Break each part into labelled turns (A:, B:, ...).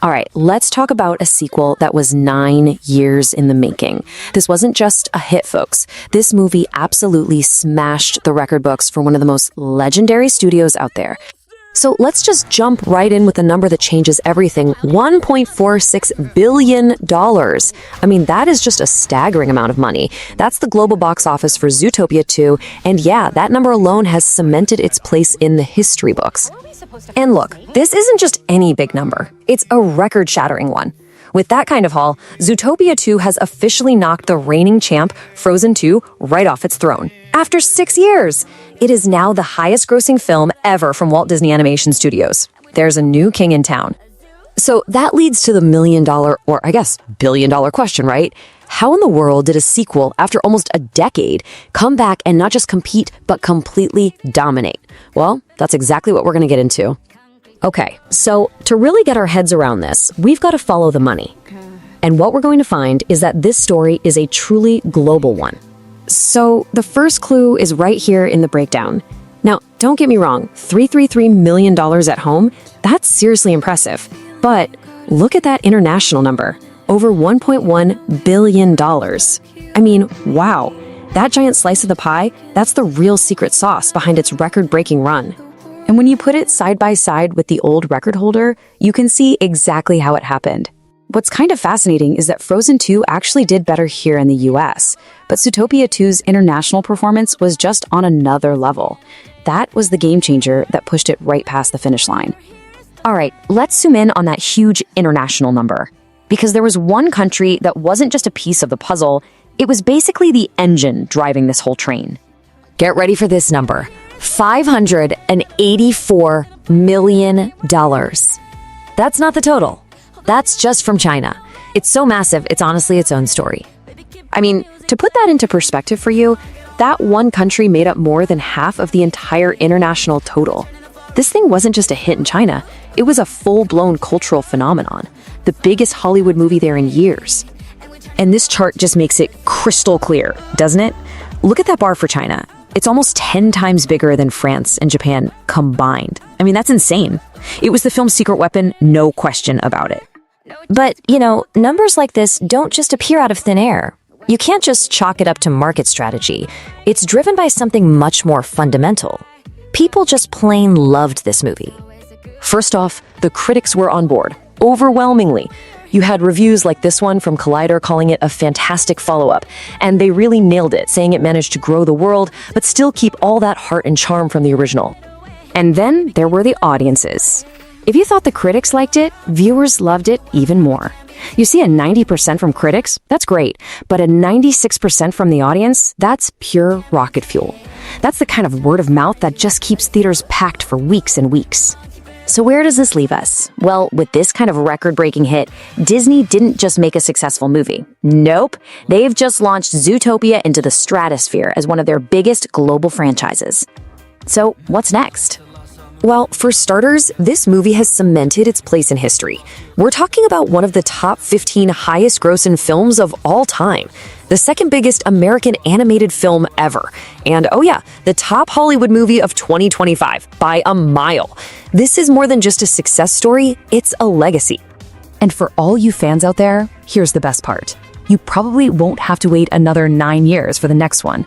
A: All right, let's talk about a sequel that was 9 years in the making. This wasn't just a hit, folks. This movie absolutely smashed the record books for one of the most legendary studios out there. So let's just jump right in with a number that changes everything. $1.46 billion. I mean, that is just a staggering amount of money. That's the global box office for Zootopia 2, and yeah, that number alone has cemented its place in the history books. And look, this isn't just any big number. It's a record-shattering one. With that kind of haul, Zootopia 2 has officially knocked the reigning champ, Frozen 2, right off its throne. After 6 years, it is now the highest-grossing film ever from Walt Disney Animation Studios. There's a new king in town. So that leads to the million-dollar, or I guess billion-dollar question, right? How in the world did a sequel, after almost a decade, come back and not just compete, but completely dominate? Well, that's exactly what we're going to get into. Okay, so to really get our heads around this, we've got to follow the money. And what we're going to find is that this story is a truly global one. So the first clue is right here in the breakdown. Now, don't get me wrong, $333 million at home, that's seriously impressive. But look at that international number, over $1.1 billion. I mean, wow, that giant slice of the pie, that's the real secret sauce behind its record-breaking run. And when you put it side by side with the old record holder, you can see exactly how it happened. What's kind of fascinating is that Frozen 2 actually did better here in the US, but Zootopia 2's international performance was just on another level. That was the game changer that pushed it right past the finish line. All right, let's zoom in on that huge international number. Because there was one country that wasn't just a piece of the puzzle, it was basically the engine driving this whole train. Get ready for this number. $584 million. That's not the total. That's just from China. It's so massive, it's honestly its own story. I mean, to put that into perspective for you, that one country made up more than half of the entire international total. This thing wasn't just a hit in China, it was a full-blown cultural phenomenon, the biggest Hollywood movie there in years. And this chart just makes it crystal clear, doesn't it? Look at that bar for China. It's almost 10 times bigger than France and Japan combined. I mean, that's insane. It was the film's secret weapon, no question about it. But, you know, numbers like this don't just appear out of thin air. You can't just chalk it up to market strategy. It's driven by something much more fundamental. People just plain loved this movie. First off, the critics were on board, overwhelmingly. You had reviews like this one from Collider calling it a fantastic follow-up, and they really nailed it, saying it managed to grow the world, but still keep all that heart and charm from the original. And then there were the audiences. If you thought the critics liked it, viewers loved it even more. You see a 90% from critics, that's great, but a 96% from the audience, that's pure rocket fuel. That's the kind of word of mouth that just keeps theaters packed for weeks and weeks. So where does this leave us? Well, with this kind of record-breaking hit, Disney didn't just make a successful movie. Nope, they've just launched Zootopia into the stratosphere as one of their biggest global franchises. So what's next? Well, for starters, this movie has cemented its place in history. We're talking about one of the top 15 highest-grossing films of all time, the second biggest American animated film ever, and oh yeah, the top Hollywood movie of 2025 by a mile. This is more than just a success story, it's a legacy. And for all you fans out there, here's the best part. You probably won't have to wait another 9 years for the next one.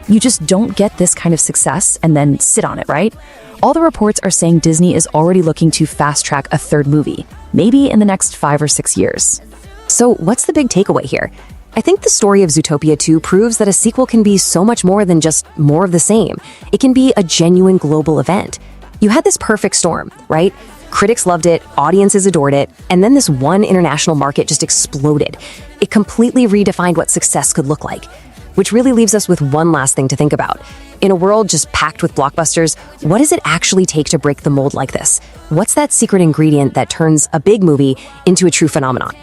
A: You just don't get this kind of success and then sit on it, right? All the reports are saying Disney is already looking to fast-track a third movie, maybe in the next 5 or 6 years. So what's the big takeaway here? I think the story of Zootopia 2 proves that a sequel can be so much more than just more of the same. It can be a genuine global event. You had this perfect storm, right? Critics loved it, audiences adored it, and then this one international market just exploded. It completely redefined what success could look like. Which really leaves us with one last thing to think about. In a world just packed with blockbusters, what does it actually take to break the mold like this? What's that secret ingredient that turns a big movie into a true phenomenon?